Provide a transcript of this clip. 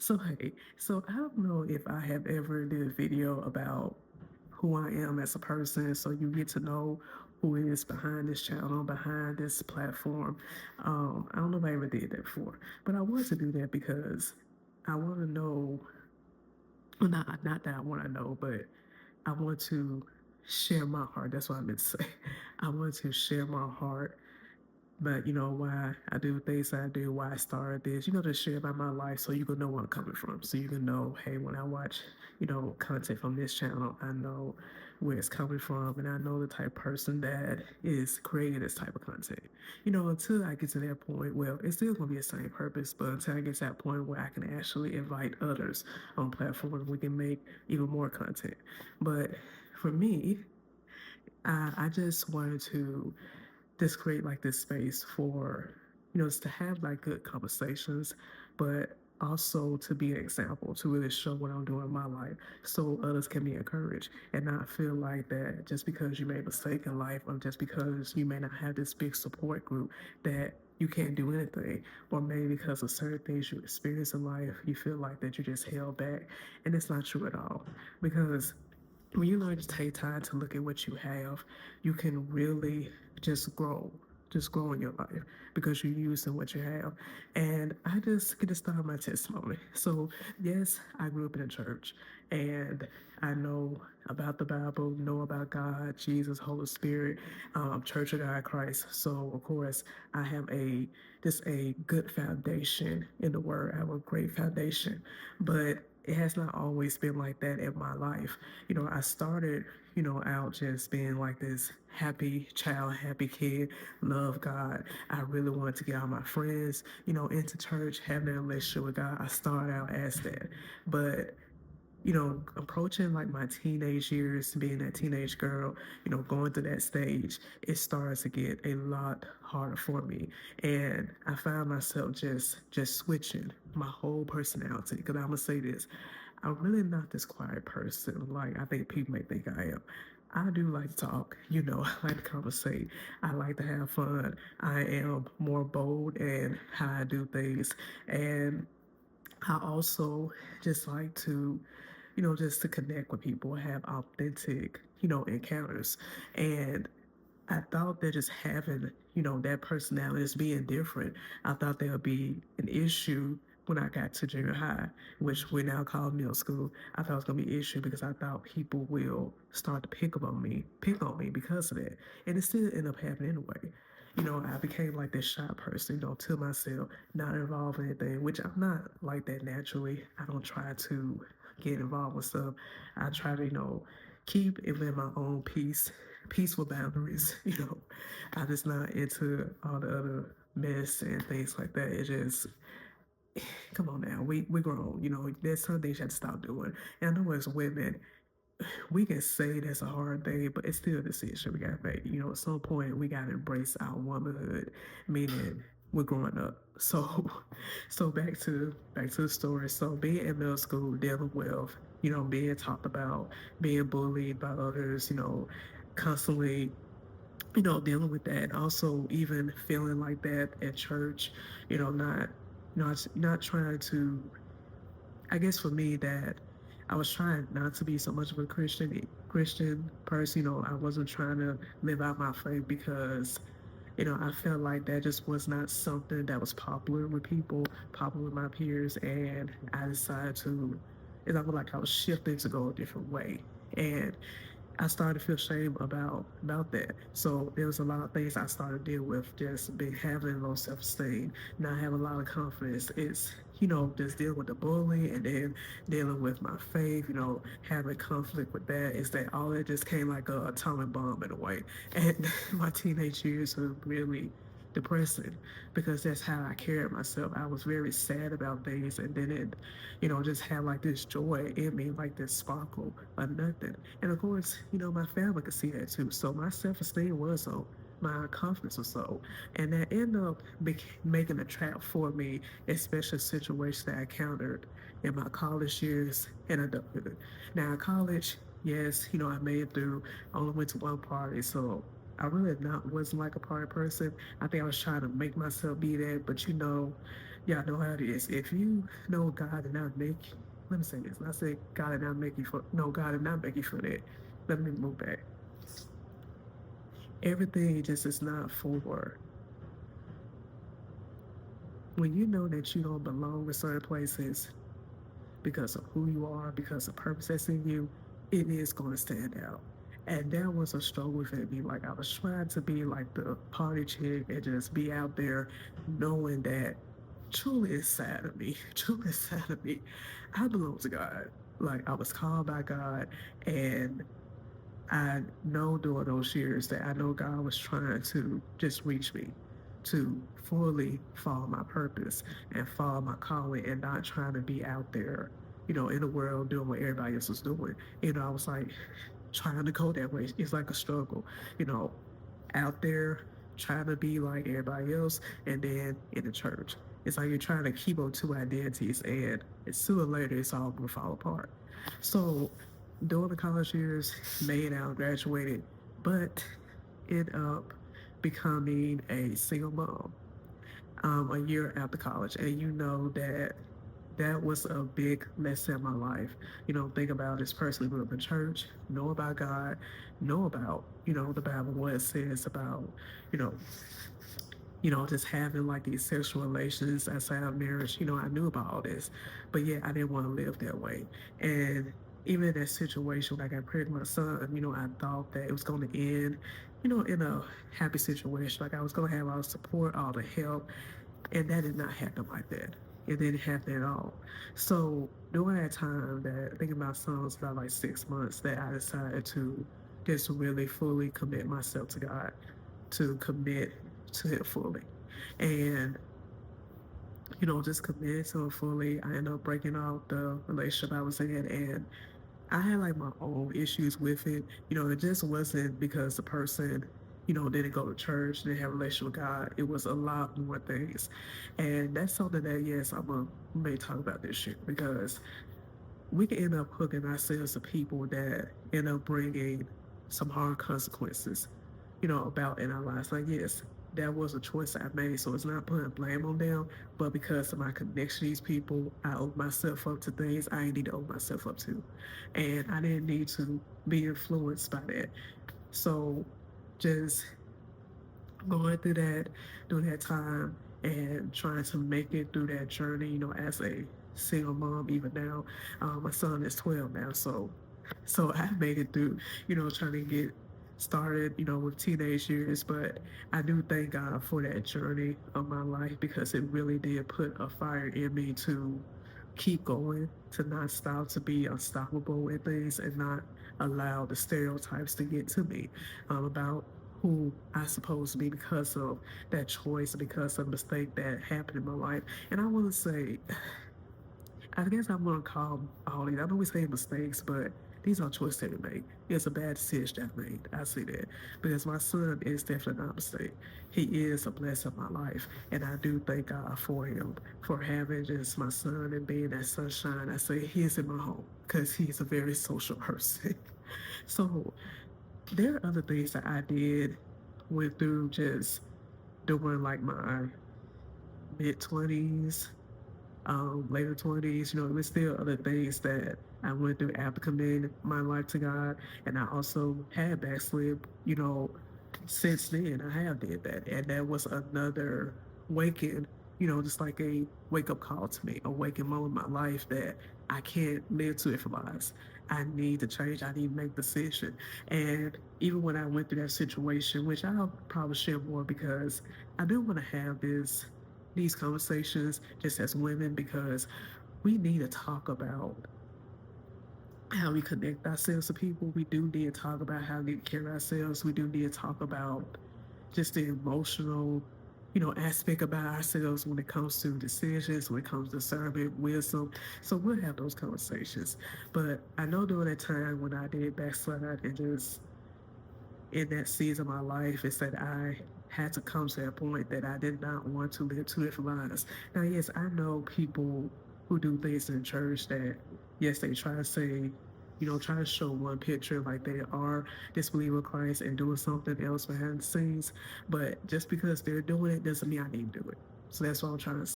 So hey, so I don't know if I have ever did a video about who I am as a person, so you get to know who is behind this channel, behind this platform. I don't know if I ever did that before, but I want to do that because I want to know, well, not that I want to know, but I want to share my heart. That's what I meant to say. I want to share my heart, but why I do things I do, why I started this, to share about my life so you can know where I'm coming from. So you can know, hey, when I watch, content from this channel, I know where it's coming from and I know the type of person that is creating this type of content. Until I get to that point, well, it's still gonna be the same purpose, but until I get to that point where I can actually invite others on platforms, we can make even more content. But for me, I just wanted to just create like this space for just to have like good conversations, but also to be an example to really show what I'm doing in my life so others can be encouraged and not feel like that just because you made a mistake in life or just because you may not have this big support group that you can't do anything, or maybe because of certain things you experience in life you feel like that you just held back. And it's not true at all, because when you learn to take time to look at what you have, you can really just grow, just grow in your life because you're using what you have. And I just get to start my testimony. So, yes, I grew up in a church and I know about the Bible, know about God, Jesus, Holy Spirit, Church of God Christ. So, of course, I have just a good foundation in the Word. I have a great foundation, but it has not always been like that in my life. I started, out just being like this happy child, happy kid, love God. I really wanted to get all my friends, into church, having a relationship with God. I started out as that. But approaching like my teenage years, being that teenage girl, going through that stage, it starts to get a lot harder for me. And I find myself just switching my whole personality. Because I'm gonna say this, I'm really not this quiet person like I think people may think I am. I do like to talk, I like to conversate. I like to have fun. I am more bold in how I do things. And I also just like to, just to connect with people, have authentic, encounters. And I thought that just having, that personality, just being different, I thought there would be an issue when I got to junior high, which we now call middle school. I thought it was gonna be an issue because I thought people will start to pick on me because of that. And it still ended up happening anyway. I became like this shy person, to myself, not involved in anything, which I'm not like that naturally. I don't try to get involved with stuff. I try to, keep it in my own peace, peaceful boundaries. I'm just not into all the other mess and things like that. It just, come on now, we grown. There's some things you have to stop doing. And I know as women, we can say that's a hard thing, but it's still a decision we gotta make. At some point we gotta embrace our womanhood, meaning we're growing up. So, so back to the story. So being in middle school, dealing with being talked about, being bullied by others, constantly dealing with that. Also, even feeling like that at church, not not trying to, I guess for me that I was trying not to be so much of a Christian person. I wasn't trying to live out my faith because I felt like that just was not something that was popular with people, popular with my peers, and I decided to. It's almost like I was shifting to go a different way, and I started to feel shame about that. So there was a lot of things I started to deal with, just being having low self esteem, not having a lot of confidence. It's just dealing with the bullying and then dealing with my faith. Having conflict with that. Is that all that just came like a atomic bomb in a way? And my teenage years were really depressing because that's how I carried myself. I was very sad about things, and then it, just had like this joy in me, like this sparkle of nothing. And of course, my family could see that too. So my self esteem was low, my confidence was low, and that ended up making a trap for me, especially situations that I encountered in my college years and adulthood. Now, in college, yes, I made it through. I only went to one party, so I really not wasn't like a party person. I think I was trying to make myself be that, but Yeah, I know how it is. If you know God did not make, let me say this. I said God did not make you for, no, God did not make you for that. Let me move back. Everything just is not for, when you know that you don't belong in certain places because of who you are, because of purpose that's in you, it is going to stand out. And that was a struggle for me. Like I was trying to be like the party chick and just be out there knowing that truly inside of me, truly inside of me, I belong to God. Like I was called by God, and I know during those years that I know God was trying to just reach me to fully follow my purpose and follow my calling and not trying to be out there, in the world doing what everybody else was doing. I was like trying to go that way. It's like a struggle, you know, out there trying to be like everybody else and then in the church. It's like you're trying to keep on two identities and sooner or later it's all gonna fall apart. So during the college years, made out, graduated, but ended up becoming a single mom a year after college. And you know that that was a big lesson in my life. Think about this person who grew up in church, know about God, know about, the Bible, what it says about, you know, just having like these sexual relations outside of marriage. I knew about all this, but yet I didn't want to live that way. And even in that situation, when I got pregnant with my son, I thought that it was going to end, in a happy situation. Like I was going to have all the support, all the help, and that did not happen like that. It didn't happen at all. So during that time, that I think about son was about like 6 months, that I decided to just really fully commit myself to God, to commit to Him fully, and just commit to Him fully. I ended up breaking off the relationship I was in, and I had like my own issues with it. It just wasn't because the person, didn't go to church, didn't have a relationship with God. It was a lot more things. And that's something that, yes, may talk about this year because we can end up hooking ourselves to people that end up bringing some hard consequences, about in our lives. Like, yes, that was a choice I made. So it's not putting blame on them, but because of my connection to these people, I owe myself up to things I didn't need to owe myself up to. And I didn't need to be influenced by that. So just going through that during that time and trying to make it through that journey, as a single mom even now. My son is 12 now, so I made it through, trying to get started, with teenage years. But I do thank God for that journey of my life because it really did put a fire in me to keep going, to not stop, to be unstoppable in things and not allow the stereotypes to get to me about who I supposed to be because of that choice, because of a mistake that happened in my life. And I want to say, I guess I'm gonna call all these. I know we say mistakes, but these are choices that we make. It's a bad decision I made. I see that because my son is definitely not a mistake. He is a blessing in my life, and I do thank God for him for having just my son and being that sunshine. I say he is in my home because he's a very social person. So there are other things that I did went through just during like my mid 20s, later 20s. It was still other things that I went through after committing my life to God. And I also had backslid, since then. I have did that. And that was another waking, just like a wake up call to me, a waking moment in my life that I can't live to it for lies. I need to change. I need to make a decision. And even when I went through that situation, which I'll probably share more because I do want to have these conversations just as women because we need to talk about how we connect ourselves to people. We do need to talk about how we need to carry ourselves. We do need to talk about just the emotional, aspect about ourselves when it comes to decisions, when it comes to discernment, wisdom. So we'll have those conversations. But I know during that time when I did backslide and just in that season of my life is that I had to come to that point that I did not want to live two different lives. Now, yes, I know people who do things in church that, yes, they try to say, try to show one picture like they are this believer of Christ and doing something else behind the scenes. But just because they're doing it doesn't mean I need to do it. So that's what I'm trying to